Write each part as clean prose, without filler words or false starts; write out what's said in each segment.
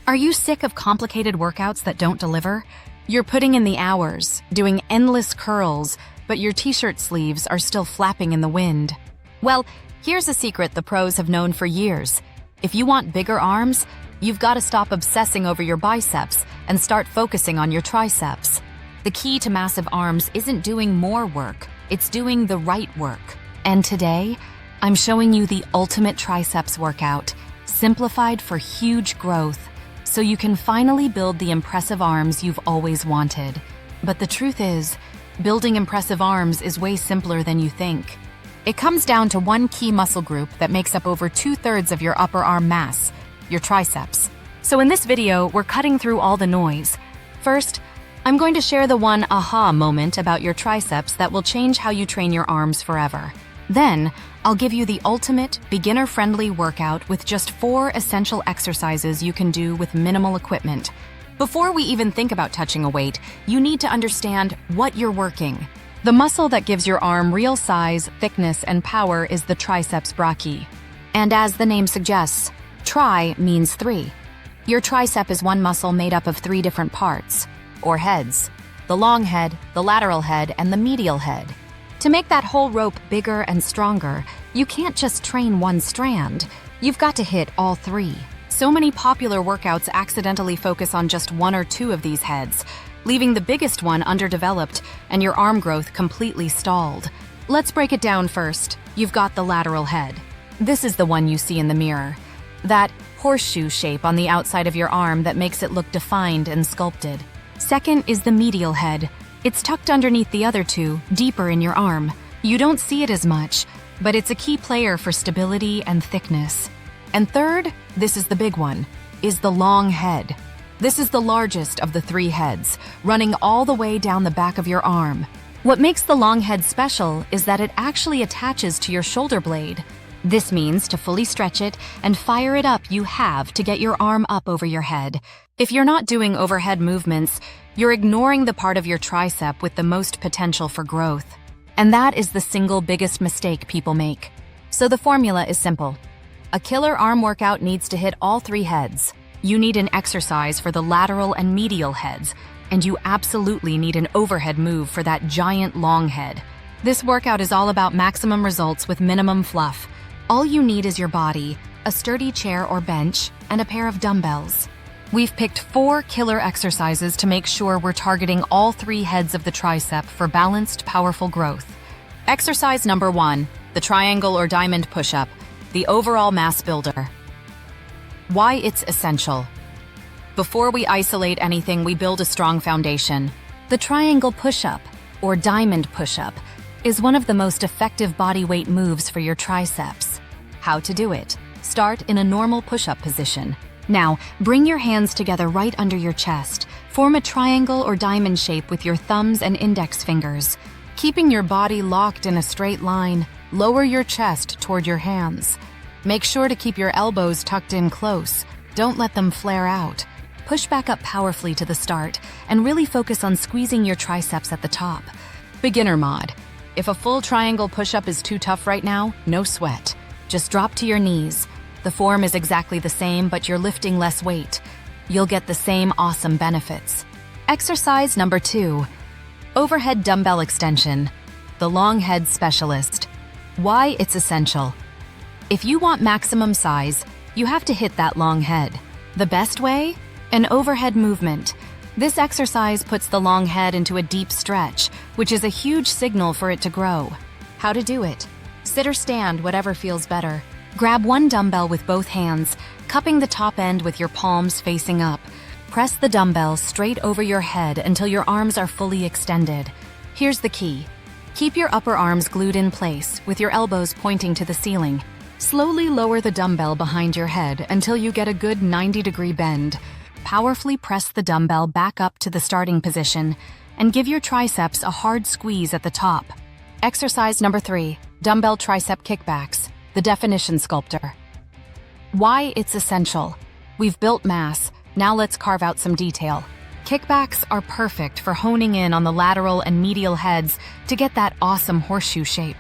Are you sick of complicated workouts that don't deliver? You're putting in the hours, doing endless curls, but your t-shirt sleeves are still flapping in the wind. Well, here's a secret the pros have known for years. If you want bigger arms, you've got to stop obsessing over your biceps and start focusing on your triceps. The key to massive arms isn't doing more work, it's doing the right work. And today, I'm showing you the ultimate triceps workout, simplified for huge growth, so you can finally build the impressive arms you've always wanted. But the truth is, building impressive arms is way simpler than you think. It comes down to one key muscle group that makes up over 2/3 of your upper arm mass, your triceps. So in this video, we're cutting through all the noise. First, I'm going to share the one aha moment about your triceps that will change how you train your arms forever. Then, I'll give you the ultimate, beginner-friendly workout with just 4 essential exercises you can do with minimal equipment. Before we even think about touching a weight, you need to understand what you're working. The muscle that gives your arm real size, thickness, and power is the triceps brachii. And as the name suggests, tri means 3. Your tricep is one muscle made up of 3 different parts, or heads: the long head, the lateral head, and the medial head. To make that whole rope bigger and stronger, you can't just train one strand. You've got to hit all 3. So many popular workouts accidentally focus on just 1 or 2 of these heads, leaving the biggest one underdeveloped and your arm growth completely stalled. Let's break it down first. You've got the lateral head. This is the one you see in the mirror. That horseshoe shape on the outside of your arm that makes it look defined and sculpted. Second is the medial head. It's tucked underneath the other 2, deeper in your arm. You don't see it as much, but it's a key player for stability and thickness. And third, this is the big one, is the long head. This is the largest of the 3 heads, running all the way down the back of your arm. What makes the long head special is that it actually attaches to your shoulder blade. This means to fully stretch it and fire it up, you have to get your arm up over your head. If you're not doing overhead movements, you're ignoring the part of your tricep with the most potential for growth. And that is the single biggest mistake people make. So the formula is simple. A killer arm workout needs to hit all 3 heads. You need an exercise for the lateral and medial heads, and you absolutely need an overhead move for that giant long head. This workout is all about maximum results with minimum fluff. All you need is your body, a sturdy chair or bench, and a pair of dumbbells. We've picked 4 killer exercises to make sure we're targeting all 3 heads of the tricep for balanced, powerful growth. Exercise number 1, the triangle or diamond push-up, the overall mass builder. Why it's essential. Before we isolate anything, we build a strong foundation. The triangle push-up, or diamond push-up, is one of the most effective body weight moves for your triceps. How to do it? Start in a normal push-up position. Now, bring your hands together right under your chest. Form a triangle or diamond shape with your thumbs and index fingers. Keeping your body locked in a straight line, lower your chest toward your hands. Make sure to keep your elbows tucked in close. Don't let them flare out. Push back up powerfully to the start and really focus on squeezing your triceps at the top. Beginner mod. If a full triangle push-up is too tough right now, no sweat. Just drop to your knees. The form is exactly the same, but you're lifting less weight. You'll get the same awesome benefits. Exercise number 2, overhead dumbbell extension, the long head specialist. Why it's essential. If you want maximum size, you have to hit that long head. The best way? An overhead movement. This exercise puts the long head into a deep stretch, which is a huge signal for it to grow. How to do it? Sit or stand, whatever feels better. Grab one dumbbell with both hands, cupping the top end with your palms facing up. Press the dumbbell straight over your head until your arms are fully extended. Here's the key. Keep your upper arms glued in place with your elbows pointing to the ceiling. Slowly lower the dumbbell behind your head until you get a good 90-degree bend. Powerfully press the dumbbell back up to the starting position and give your triceps a hard squeeze at the top. Exercise number 3, dumbbell tricep kickbacks, the definition sculptor. Why it's essential. We've built mass, now let's carve out some detail. Kickbacks are perfect for honing in on the lateral and medial heads to get that awesome horseshoe shape.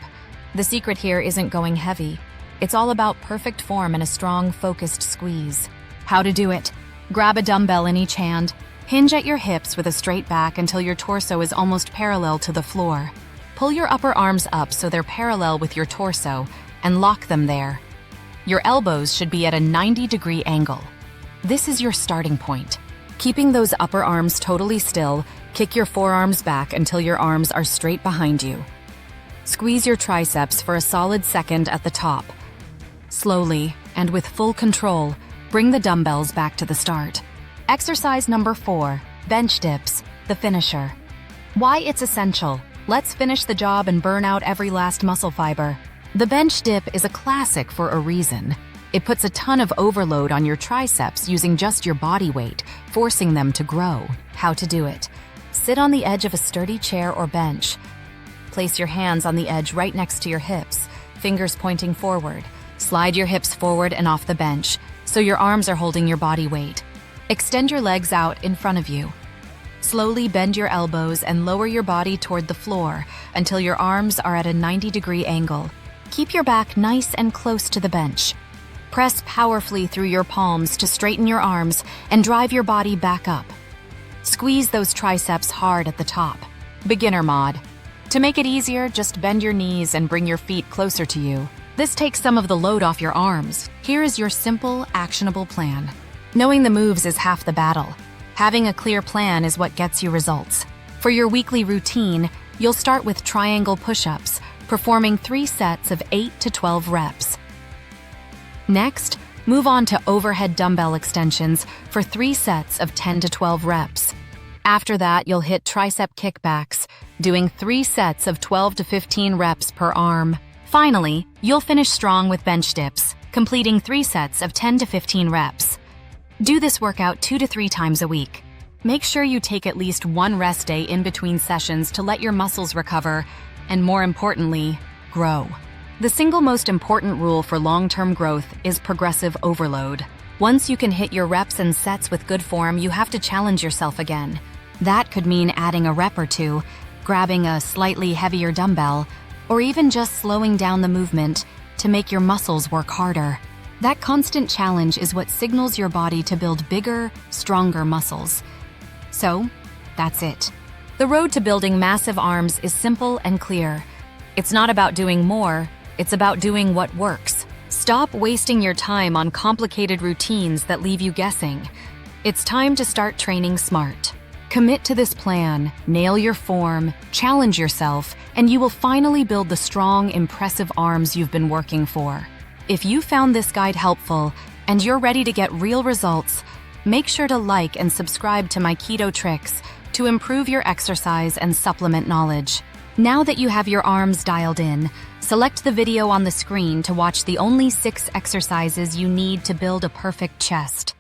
The secret here isn't going heavy. It's all about perfect form and a strong, focused squeeze. How to do it? Grab a dumbbell in each hand, hinge at your hips with a straight back until your torso is almost parallel to the floor. Pull your upper arms up so they're parallel with your torso and lock them there. Your elbows should be at a 90-degree angle. This is your starting point. Keeping those upper arms totally still, kick your forearms back until your arms are straight behind you. Squeeze your triceps for a solid second at the top. Slowly, and with full control, bring the dumbbells back to the start. Exercise number 4, bench dips, the finisher. Why it's essential. Let's finish the job and burn out every last muscle fiber. The bench dip is a classic for a reason. It puts a ton of overload on your triceps using just your body weight, forcing them to grow. How to do it. Sit on the edge of a sturdy chair or bench. Place your hands on the edge right next to your hips, fingers pointing forward. Slide your hips forward and off the bench, so your arms are holding your body weight. Extend your legs out in front of you. Slowly bend your elbows and lower your body toward the floor until your arms are at a 90-degree angle. Keep your back nice and close to the bench. Press powerfully through your palms to straighten your arms and drive your body back up. Squeeze those triceps hard at the top. Beginner mod. To make it easier, just bend your knees and bring your feet closer to you. This takes some of the load off your arms. Here is your simple, actionable plan. Knowing the moves is half the battle. Having a clear plan is what gets you results. For your weekly routine, you'll start with triangle push-ups, performing 3 sets of 8 to 12 reps. Next, move on to overhead dumbbell extensions for 3 sets of 10 to 12 reps. After that, you'll hit tricep kickbacks, doing 3 sets of 12 to 15 reps per arm. Finally, you'll finish strong with bench dips, completing 3 sets of 10 to 15 reps. Do this workout 2 to 3 times a week. Make sure you take at least 1 rest day in between sessions to let your muscles recover, and more importantly, grow. The single most important rule for long-term growth is progressive overload. Once you can hit your reps and sets with good form, you have to challenge yourself again. That could mean adding a rep or 2, grabbing a slightly heavier dumbbell, or even just slowing down the movement to make your muscles work harder. That constant challenge is what signals your body to build bigger, stronger muscles. So, that's it. The road to building massive arms is simple and clear. It's not about doing more, it's about doing what works. Stop wasting your time on complicated routines that leave you guessing. It's time to start training smart. Commit to this plan, nail your form, challenge yourself, and you will finally build the strong, impressive arms you've been working for. If you found this guide helpful and you're ready to get real results, make sure to like and subscribe to my keto tricks to improve your exercise and supplement knowledge. Now that you have your arms dialed in, select the video on the screen to watch the only 6 exercises you need to build a perfect chest.